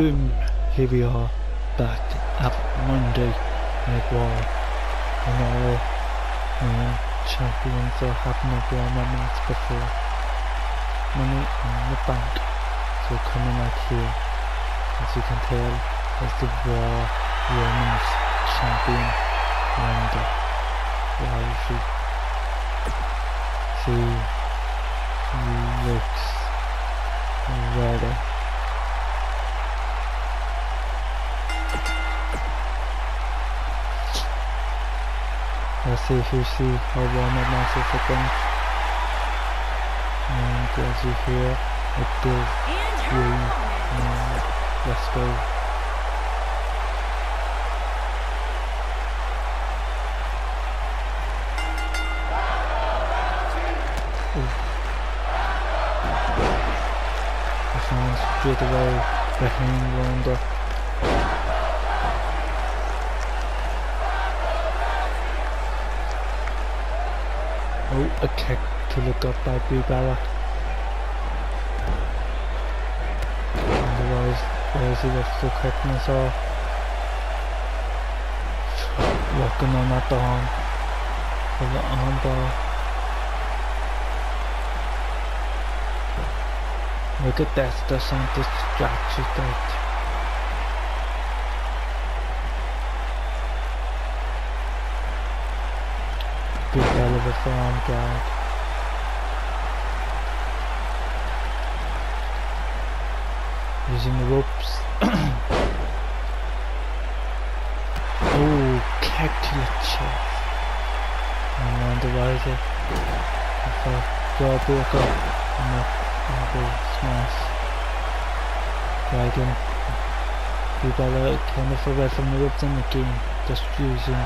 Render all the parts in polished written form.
boom, here we are back at Monday Night War, and all champions that have not won a match before. Money in the bank, so coming out here, as you can tell, is the Raw Women's Champion Ronda Rousey. She looks ready. Let's see if you see how warm it matches again. And as you hear, it is really, let's go. The fans straight away behind Ronda. Oh, a kick to look up by Brie Bella. Otherwise, Rousey gets the quickness off. Working on that arm for the arm bar. Look at this, doesn't distract you that. Big hell of a farm guard. Using the ropes. Oh, kick to the chest. And Ronda Rousey. Jawbreaker. And the elbow smash. Dragon. Brie Bella kind of away from the ropes in the game. Just using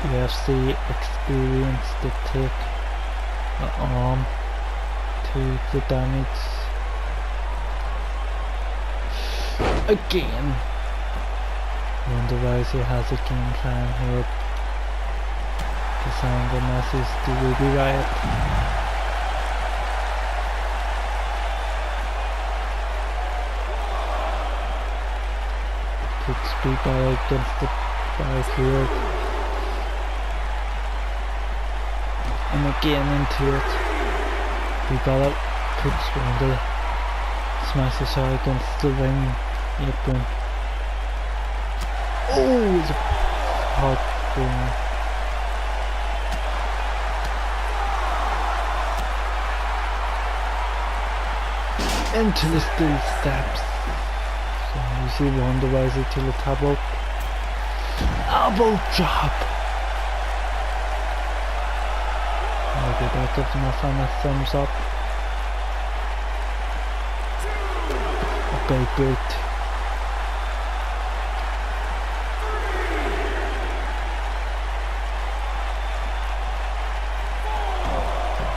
UFC experience to take the arm to the damage. Again, Ronda Rousey has a game plan here to send a message to Ruby Riott. Puts Brie Bella against the barricade. And again into it. Brie Bella puts Ronda, smashes her against the ring apron. Oh, it's a hard thing. Into the steel steps. So you see Ronda Rousey to the top up. Elbow drop. Okay, that gives my fan a thumbs up. A big boot.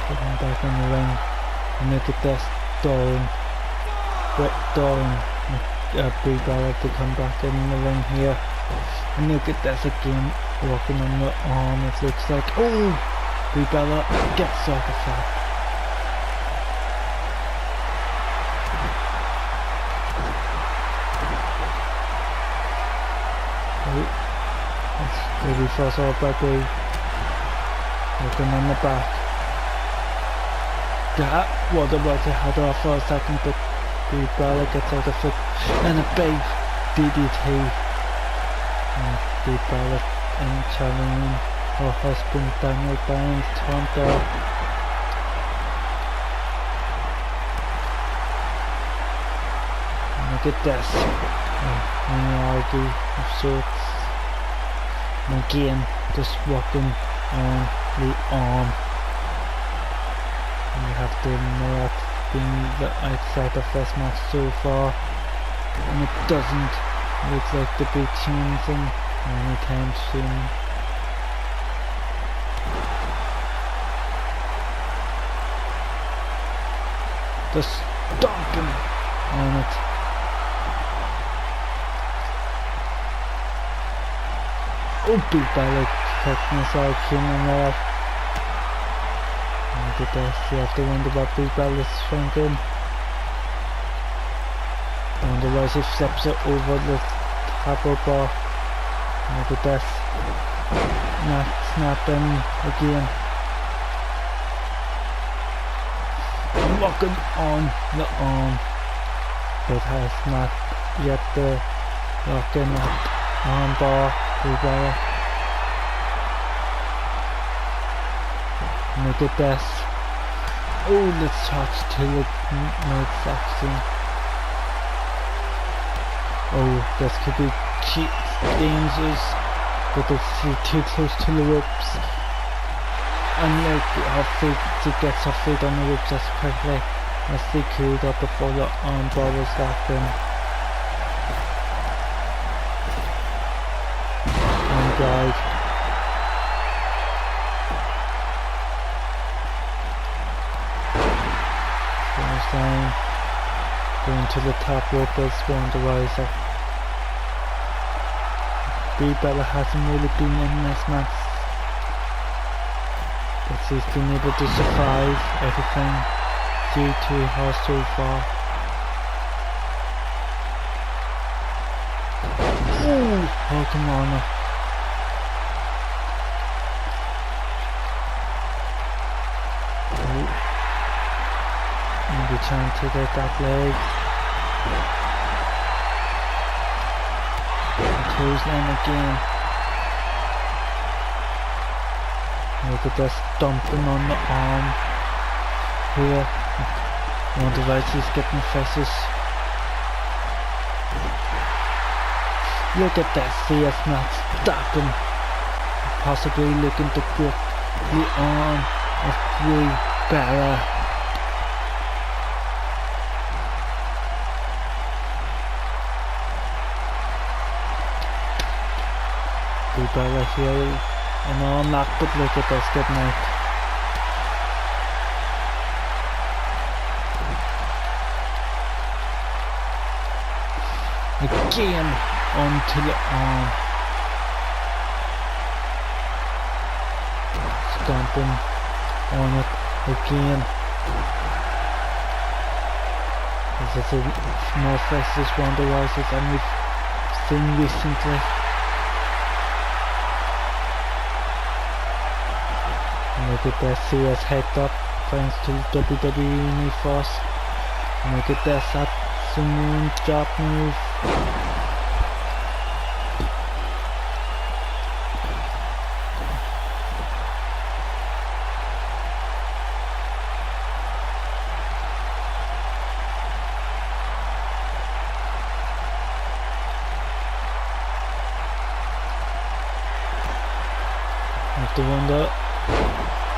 Getting back in the ring. And look at this, Brie Bella to come back in the ring here. And look at this again, walking on the arm. It looks like, oh! Brie Bella gets off the flap. Oh, that's really fast off by Brie. Looking on the back. That was about to head off for a second, but Brie Bella gets out of it. And a big DDT. And Brie Bella and challenging her husband Daniel Bryan's taunt her. And look at this. Miniarity of sorts. And again, just working on the arm. And you have to know that's been the outside of this match so far. And it doesn't look like to be changing anytime soon. Just stomping on it. Oh, Brie Bella kicking us out, killing there. Look at this, you have to wonder what Brie Bella's thinking. Ronda Otherwise he flips it over the top rope bar. Look at this. Not snapping again. Locking on the arm. But has not yet the locking arm bar. Look at this. Oh, let's touch to the midsection. Oh, this could be dangerous, but it's too close to the ropes. And like, hopefully to get her feet on the ropes as quickly as they could up before the arm bar was locked in. And glide. Goes down, going to the top rope as Ronda Rousey. Brie Bella hasn't really been in this match, but she's been able to survive everything due to her so far. Oh, come on. Maybe trying to get that leg. Clothesline again. Look at this dumping on the arm here. Ronda Rousey's getting vicious. Look at this, see it's not stopping. Possibly looking to grip the arm of Brie Bella. Brie Bella here, an arm lock, but look at this, good night. Again, onto the arm. Stomping on it again. This is a more vicious Ronda Rousey than we've seen recently. Look at this, see us head up thanks to WWE new force. And look at this, that Samoan drop move. I have to wonder,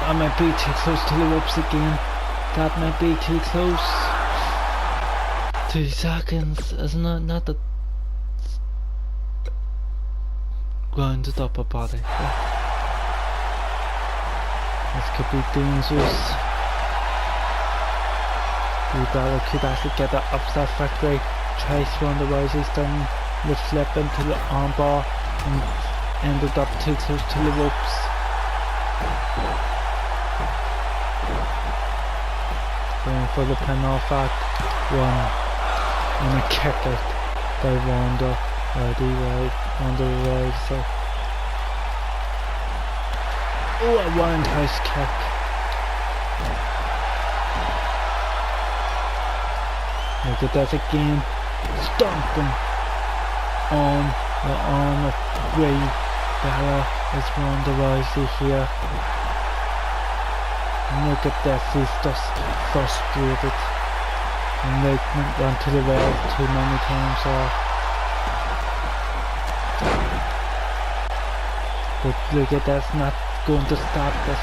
I might be too close to the ropes again. That might be too close. 2 seconds, isn't it? Not the grounded upper body. This could be dangerous. Brie Bella could actually get that upset factory. Tries Ronda Rousey's done the flip into the armbar and ended up too close to the ropes. Going for the pin off at 1 and a kick out by Ronda Rousey. Oh, a roundhouse kick. Look at that again, stomping on the arm of Brie Bella as Ronda Rousey here. Look at this, he's just frustrated. And they went to the rail too many times off. But look at this, not going to stop this.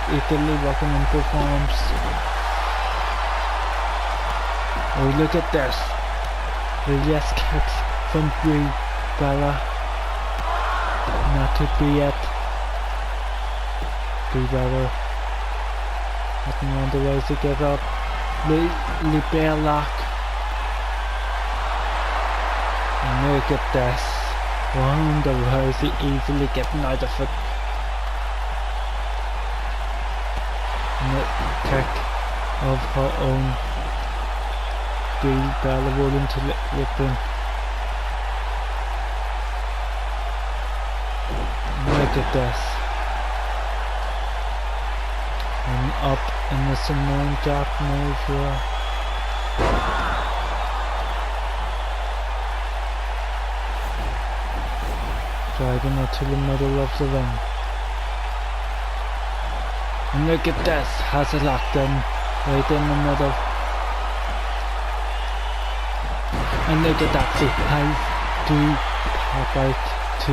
Italy working in both arms. Oh, look at this. The yes kicks from Brie Bella. Not to be yet. Brie Bella. Letting Ronda Rousey give up. The bear lock. And look at this. Ronda Rousey easily getting out of it. And a kick of her own. Big Bella rolling to Lippin. Look at this. And up in the Simone drop move here. Driving it to the middle of the ring. And look at this, has it locked in, right in the middle. And look at that, see, tap out to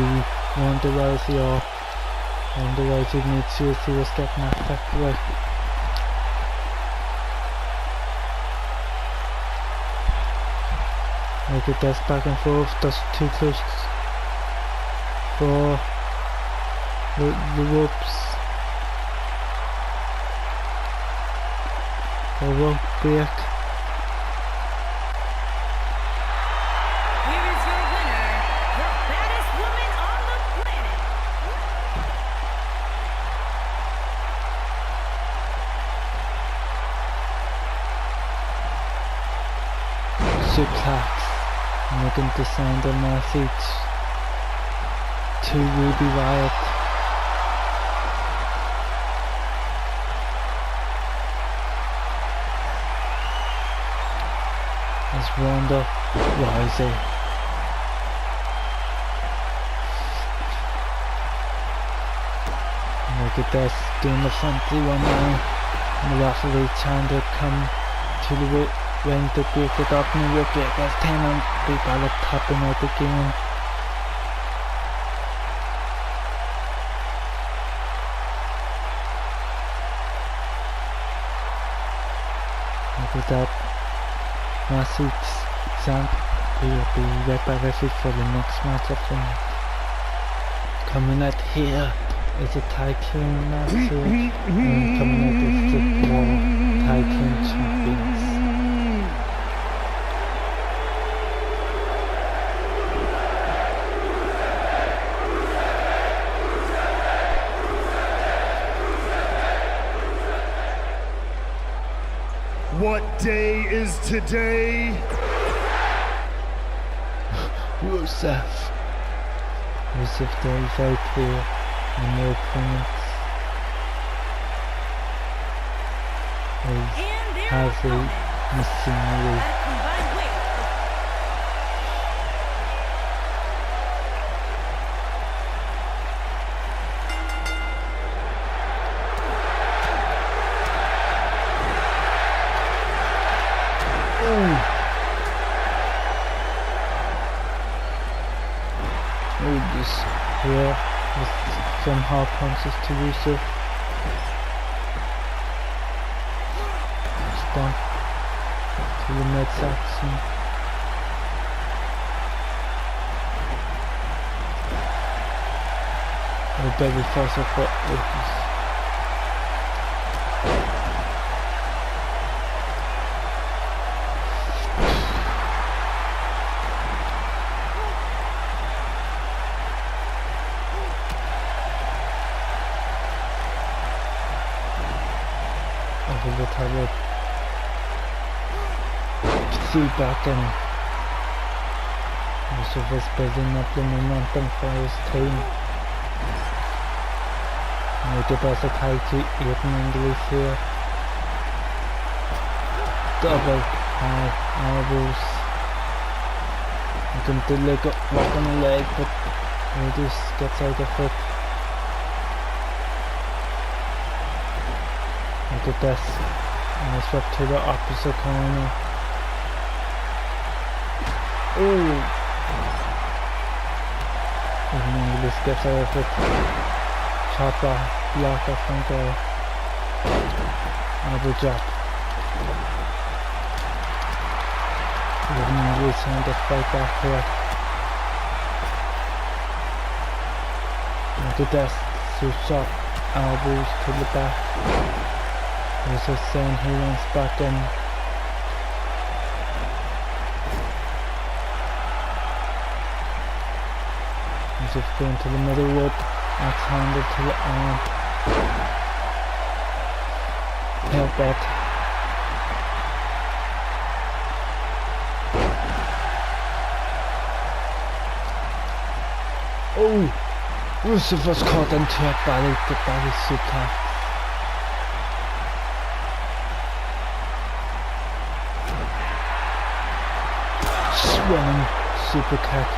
Ronda Rousey, or Ronda Rousey needs to see what's getting that factory. Look at this, back and forth, that's too close for the ropes. A rope break. Here is your winner, the baddest woman on the planet. Suplex. I'm looking to send a message to Ruby Riott. As Ronda Rousey. Look at this, doing the front 3-1 now. And the referee trying to come to the ring to break it up. And look at this, 10 on Big Bella tapping out again. Look at that. Message sent. We will be right back with you for the next match of the night. Coming out here is a tag team match here, and coming out is the Raw Tag Team Champions. What day is today? Rusev Day right there, and no opponents is And their Harvey opponent, Machinery. at a combined weight of This here with some hard punches to Rusev. Stomp to the midsection. Oh baby, first of all, over the top feedback, and Rusev is building up the momentum for his team. Make it as a tag to 8 English here. Double high elbows. You can do like a lock on the leg, but he just gets out of it. Look at this. Nice up to the opposite corner. Ooh. Even English gets out of it. Chopper, block, I think, elbow drop. Even English trying to fight back here. Look at this. So shot elbows to the back. There's a saying he wants back in. He's just going to the middle rope. That's handed to the arm. Headbutt. Oh, Rusev was caught into a body suplex. Swinging super kick.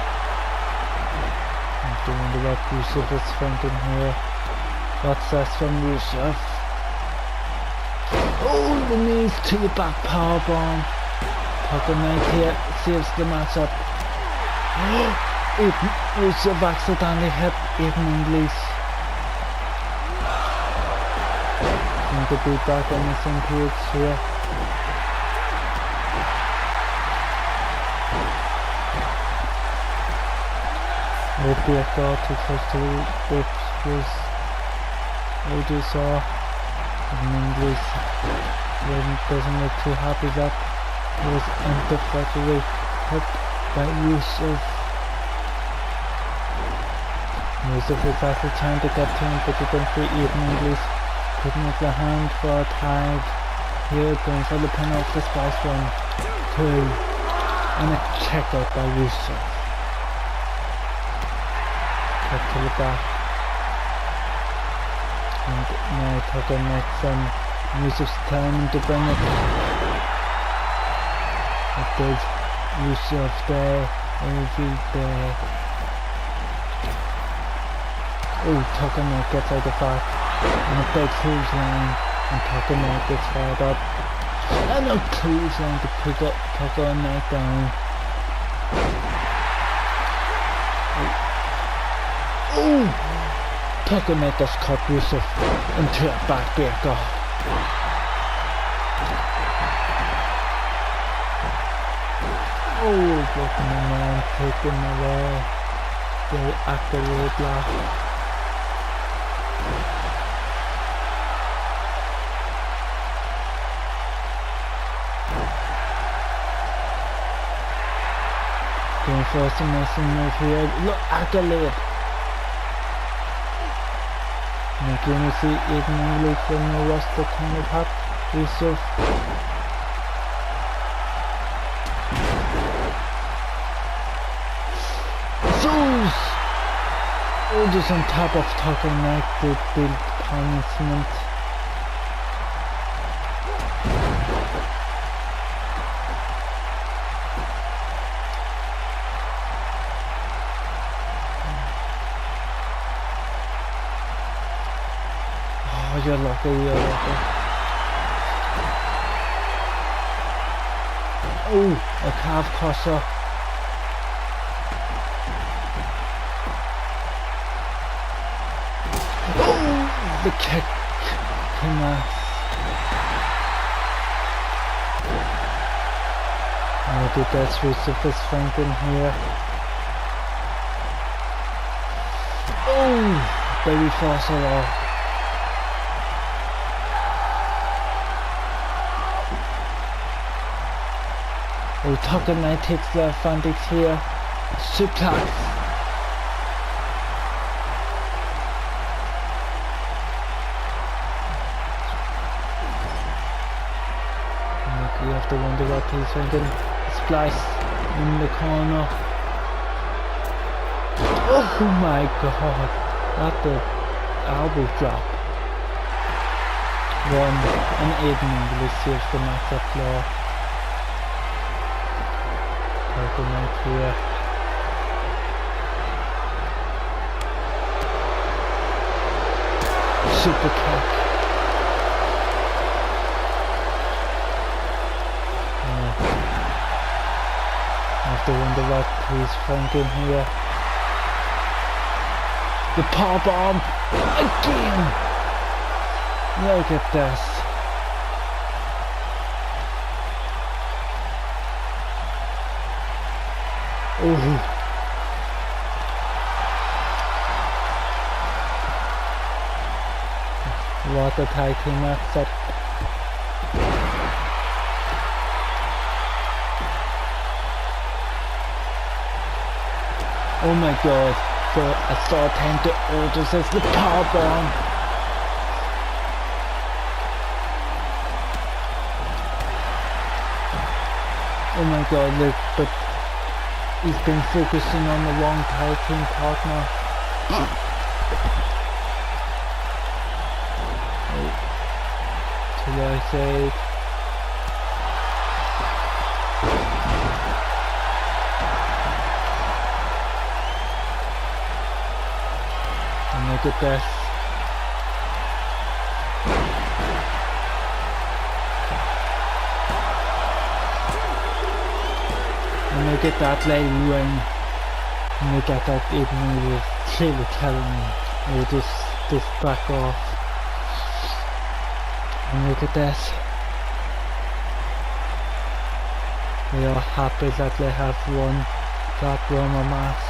I'm doing what Rusev is thinking here. What's that from Rusev? Oh, the knees to the back powerbomb. Tucker Knight here saves the matchup. Rusev accidentally hit Aiden English. Seem to be back on the same page here. Maybe I thought too close to which was OJ saw. Aiden English doesn't look too happy that was emphatically hit by Rusev. Rusev was actually trying to get to him, but he didn't see Aiden English putting up the hand for a tag. Here, going for the pin off the Spice 1, 2, and a kick out by Rusev. Kick to the back. And now Tucker next, and Rusev's telling him to bring it. It does Rusev there, every day. Oh, Tucker Knight gets out the back, and a big clothesline, and Tucker Knight gets fired up. And a clothesline to pick up Tucker Knight down. Oh! Tucker Knight just caught Rusev into a backbreaker. Oh, getting him on, taking away the active roadblock. Going for a submission move here. Look, accolade. And again we see Aiden English from the roster coming up. Rusev. Zeus! Oh, just on top of Tucker Knight, the big punishment. Oh, you're lucky, you're lucky. Oh, a calf crusher. Oh, the kick came out. I think that's Rusev is thinking here. Oh, baby force it off. Oh, Tucker Knight takes the advantage here. Suplex. You have to wonder what he's thinking. Splice in the corner. Oh my god. That's the elbow drop. One, and Aiden English saves the matchup floor. Tucker Knight here. Super kick. I have to wonder what he's thinking here. The power bomb again. Look at this. Oh. What a tag team matchup. Oh my god, so I saw time to order says the power bomb. Oh my god, look, but he's been focusing on the wrong tag team partner. Too low save. And look at this. And look at that lady win. And look at that even was clearly telling me. Or just back off. And look at this. They are happy that they have won that Roma match.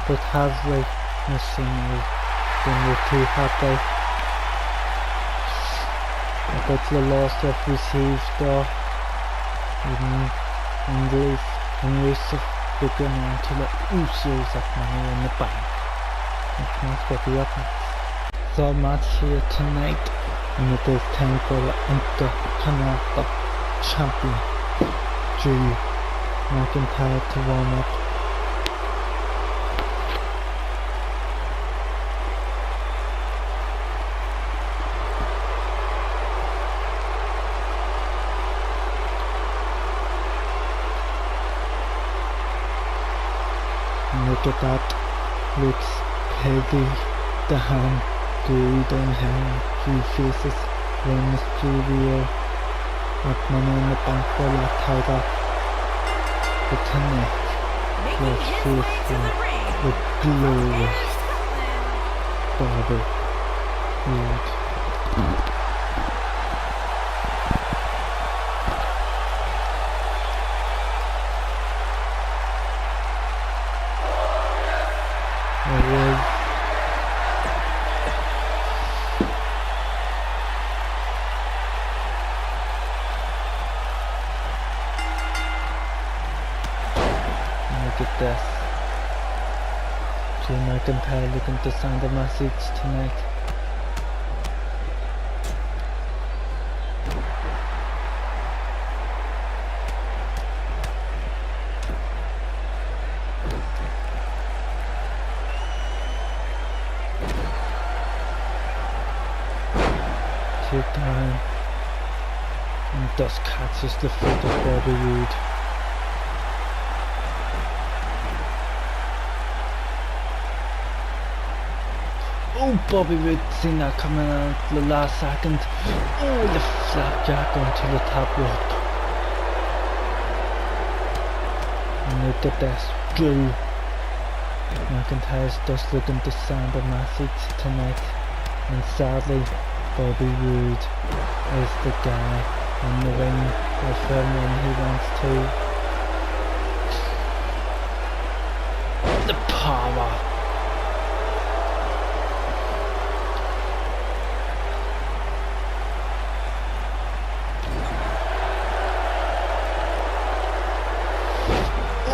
But have they necessarily been too happy? I bet the loss they've received though. And Yusuf begun on to the Usos of Money in the Bank. That's what we up next. So much here tonight, and it is time for the Intercontinental Champion Drew McIntyre to warm up. Look at that, looks heavy, the hand, golden hand, he faces Rey Mysterio at Money in the Bank for that title. The connect, let's face him with glory, Bobby Roode. Look at this. Drew McIntyre looking to send a message tonight. Take time. And just catches the foot of Bobby Roode. Oh, Bobby Roode seen that coming out the last second. Oh, the flapjack onto the top rope. And look at this, Drew McIntyre's just looking to send a message tonight. And sadly, Bobby Roode is the guy in the ring with him when he wants to. The power.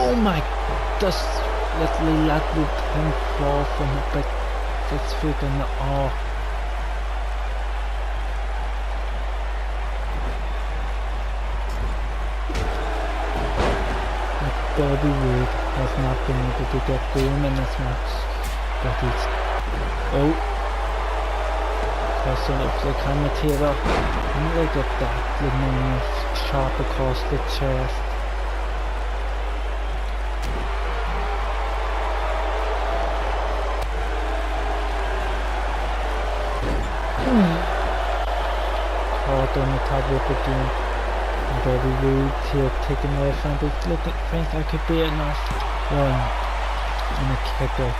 Oh my, just literally let him fall from about 6 feet in the air. Bobby Roode has not been able to get going in this match, but he's... Oh! Crossing up the commentator, and look at that, the knife sharp across the chest. Caught on the top rope again. And Bobby Roode here taking the advantage. Looking, think that could be enough. One. And a kicker.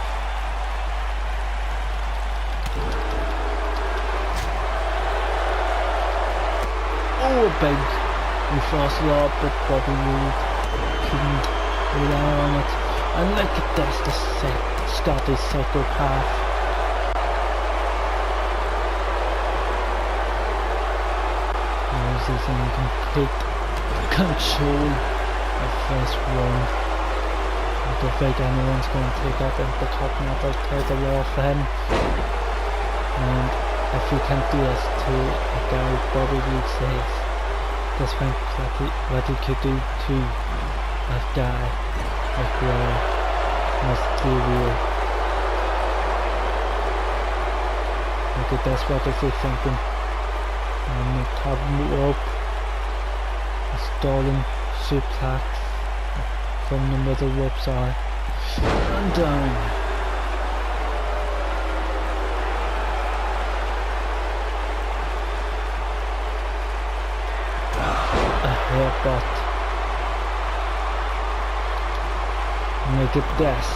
Oh, a big reverse lob, but Bobby Roode couldn't rely on it. And look at this, the Scottish psychopath. He's in complete control of this one. I don't think anyone's going to take that Intercontinental title off him. And if he can do this to a guy Bobby Roode says, just think what he could do to a guy like Mysterio. look at this, what is it thinking? On the top rope, a stalling suplex from the middle rope side, and down. A headbutt. Look at this.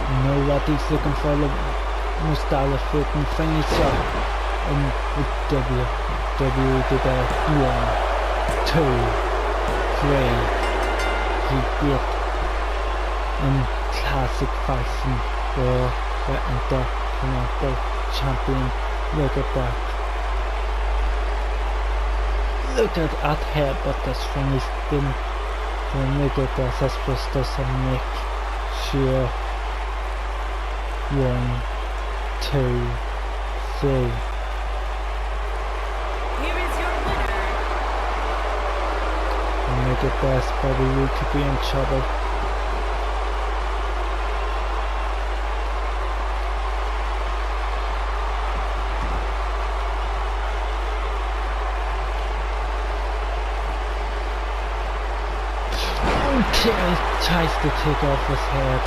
You know what he's looking for, the Mustafa freaking finisher. And with WWE did a 1, 2, 3. He beat in classic fashion for the Intercontinental Champion. Look at that. Look at that headbutt that's finished him. Then look at this, that's supposed to make sure. 1, 2, 3. Here is your winner. And look at this, Bobby Roode could be in trouble. Okay, he tries to take off his head.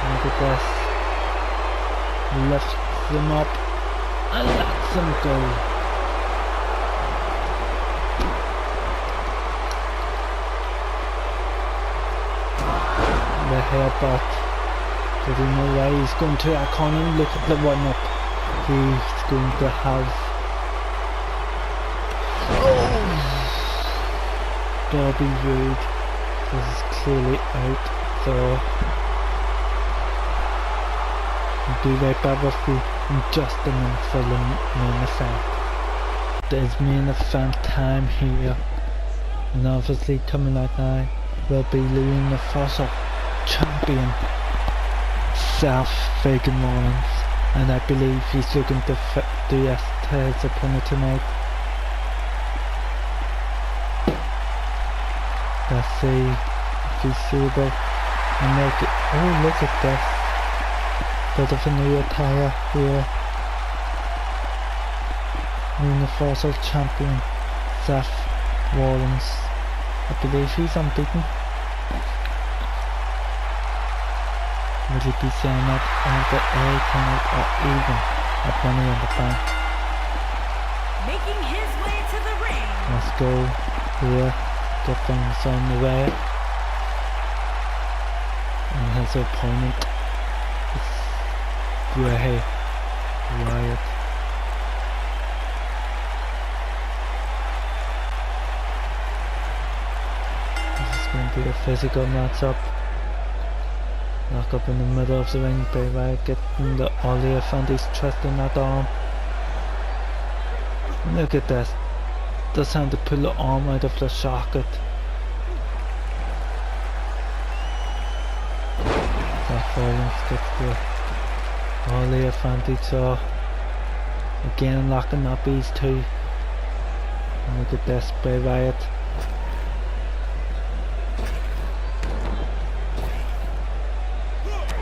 Look at this. Lifts him up and lets him go. The headbutt. Does he know why he's going to act on him? Look at the one up. He's going to have. Bobby Roode. This is clearly out. So. We'll be right back with you in just a minute for the main event. There's main event time here, and obviously coming out now will be the Universal Champion Seth Fagan Rollins, and I believe he's looking to do this to his opponent tonight. Let's see if he's able to make it. Oh, look at this. Bit of a new attire here. Universal Champion Seth Rollins. I believe he's unbeaten. Will he be saying that either A tonight or even at Money in the Bank? Making his way to the ring. Let's go here. Get things on the way. And his opponent. Hey, Riot. This is going to be a physical matchup. Lock up in the middle of the ring, Bray Wyatt getting the Ollie and he's twisting that arm. Look at this. Does have to pull the arm out of the socket. Seth Rollins gets the Ollie advantage, so again locking up these two. And look at this, Bray Wyatt.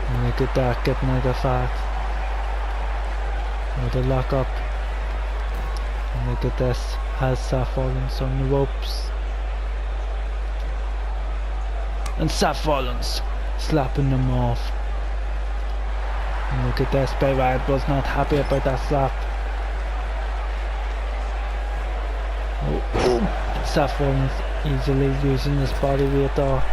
And look at that, getting out of that. Another lock up. And look at this, has Seth Rollins on the ropes. And Seth Rollins slapping them off. And look at this, Bray Wyatt was not happy about that slap. Oh, Seth Rollins easily using his body weight there.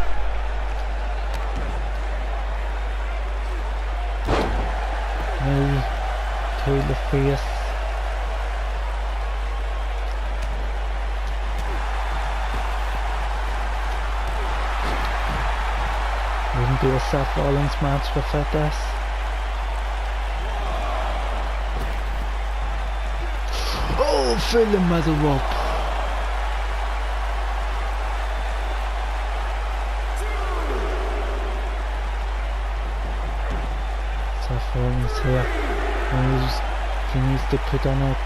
Knee to the face. Wouldn't be a Seth Rollins match without this. Oh, through the middle rope. Seth Rollins here. He needs to put on a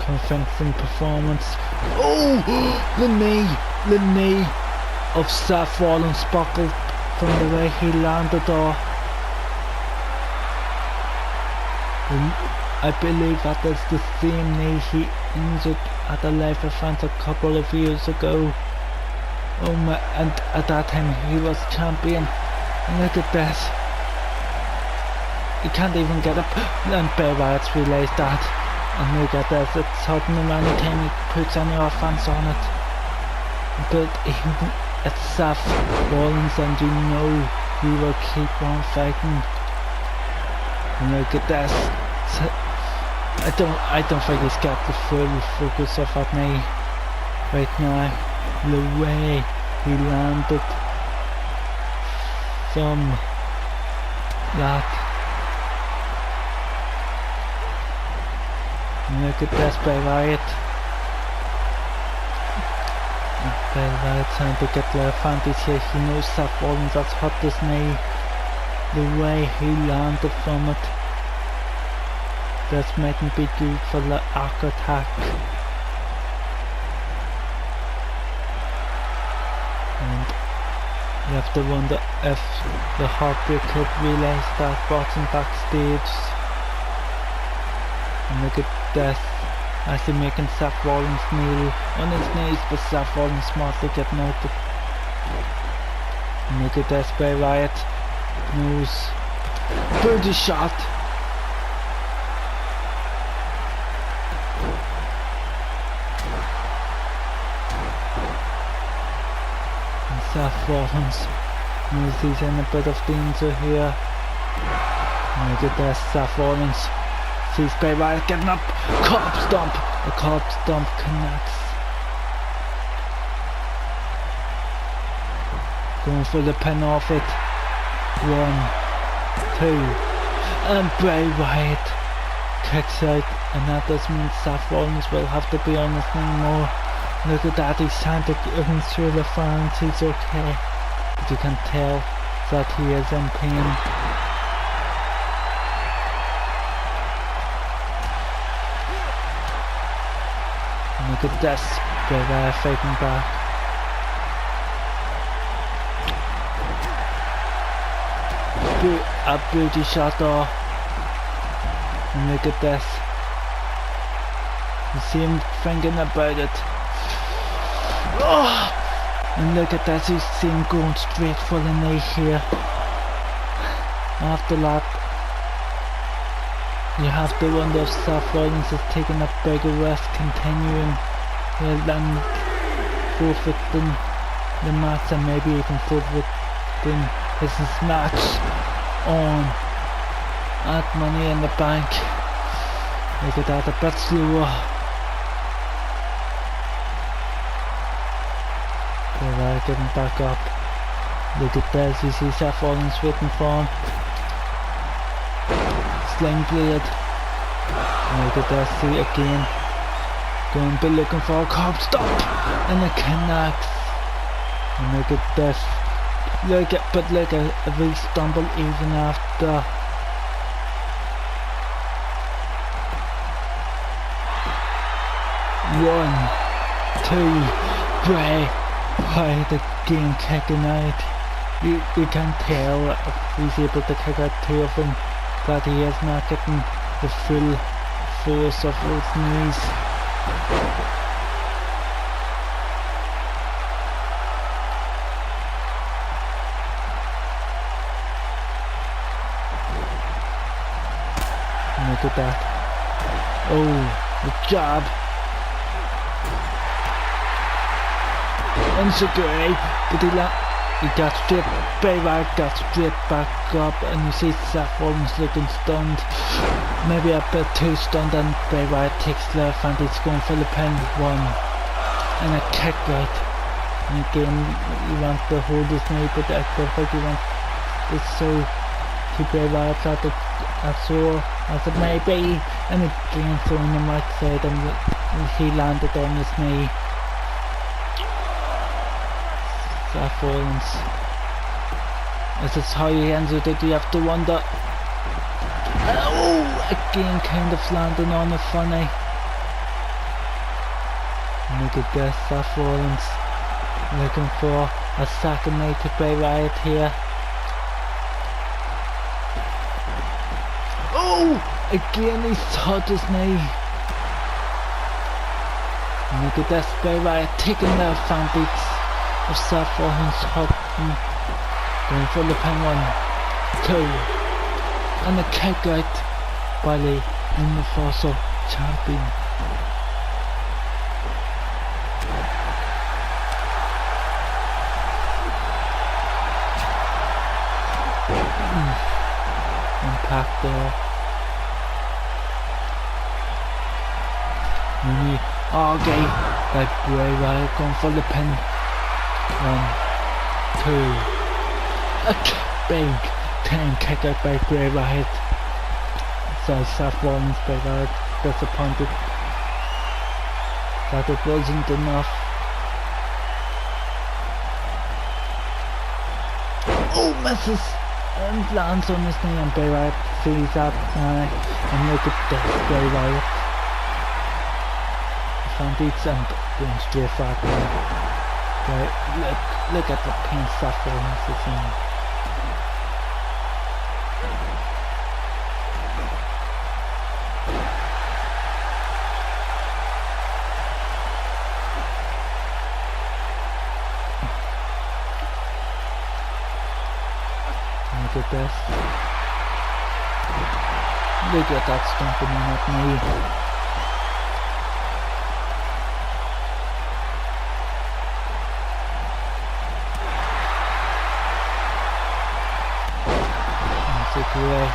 convincing performance. Oh, the knee of Seth Rollins buckled from the way he landed there. I believe that is the same knee he injured at the live event a couple of years ago. Oh my, and at that time he was champion. And look at this. He can't even get up, and Bray Wyatt's realised that. And look at this, it's sudden anytime he puts any offense on it. But it's Seth Rollins, and you know he will keep on fighting. And look at this. I don't think he's got the full focus of that knee right now. The way he landed from that. And look at this, Bray Wyatt. Bray Wyatt trying to get the advantage here. He knows Seth Rollins has hurt his knee. The way he landed from it. This mightn't be good for the arc attack. And you have to wonder if the Heartbreak Kid realised that bottom backstage. And look at this, actually making Seth Rollins kneel on his knees, but Seth Rollins smartly getting out of. And look at this, Bray Wyatt knows. Booty shot. Seth Rollins knows he's in a bit of danger here. And look at this, Seth Rollins sees Bray Wyatt getting up. Corpse stomp. The corpse stomp connects. Going for the pin off it. 1, 2, and Bray Wyatt kicks out, and that does mean Seth Rollins will have to be on this thing more. Look at that, he's trying to ensure the fans he's okay, but you can tell that he is in pain. And look at this, Bray Wyatt fighting back. A booty shot off. And look at this. You see him thinking about it. Oh! And look at that, you see him going straight for the knee here. After that, you have to wonder if Seth Rollins is taking a bigger risk continuing than forfeiting the match, and maybe even forfeiting his match on at Money in the Bank. Look at that, a bit slower. Getting back up. Look at this, you see Seth Rollins waiting for him. Sling blade. Look at this, see again. Going to be looking for a corpse stop, and it connects. And look at this. Look at a wee stumble even after. One, two, Bray Wyatt again kicking out. You can tell if he's able to kick out 2 of them that he is not getting the full force of his knees. Look at that. Oh, the jab. Insecure, but he got straight, Bray Wyatt got straight back up, and you see Seth Rollins looking stunned, maybe a bit too stunned, and Bray Wyatt takes the advantage, going for the pin. 1, and a kick out. And again, you want to hold his knee, but I don't think you want to show to Bray Wyatt at it as sore as it may be, and again throwing him outside, and he landed on his knee. Seth Rollins. Is this how he ended it? You have to wonder. Oh! Again, kind of landing on it funny. Look at this, Seth Rollins looking for a second knee to Bray Wyatt here. Oh! Again, he's hurt his knee. And look at this, Bray Wyatt taking the fan beats of Seth Rollins, hurting. Going for the pin, 1, 2. And a kick out by the Universal Champion. Impact there. Mini okay, by Bray Wyatt going for the pin. 1, 2. A big 10 kick out by Bray Wyatt. So Seth Rollins, Bray Wyatt disappointed that it wasn't enough. Oh, misses! And lands on his knee, and Bray Wyatt sees that, and look at this, Bray Wyatt. Fan beats and going straight for it now. Look at the pain Seth Rollins is in. Look at this. Look at that stomping on that knee. That's it away.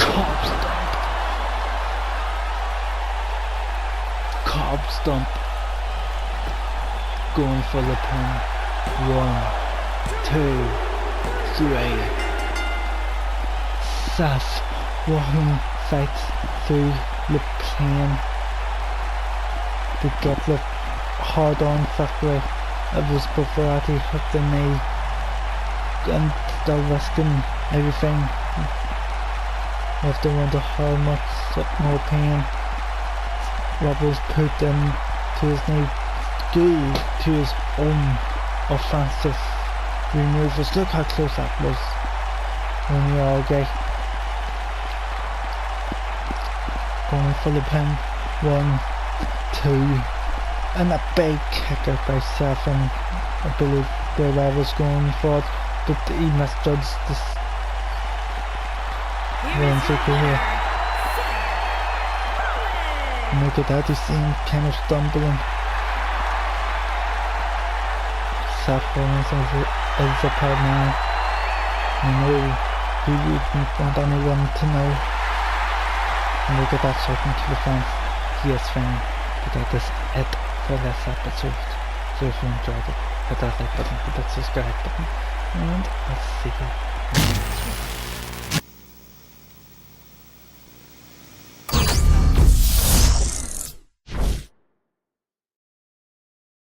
Cob stomp. Cob stomp. Going for the pin. 1, 2, 3. Seth Rollins fights through the pain to get the hard on victory. It was before that he hit the knee and still risking everything. You have to wonder how much more pain what was put into his knee due to his own offensive removals. Look how close that was when you all get going for the pin. 1, 2, and a big kick out by Seth, and I believe Bray Wyatt was going for it, but he misjudged this one circle here. And look at that, he's seen kind of stumbling. Seth Rollins is a part now. You know, he wouldn't want anyone to know. And look at that, talking to the fans. He is fine. But that is it for this episode. So if you enjoyed it, hit that like button, hit that subscribe button, and I'll see you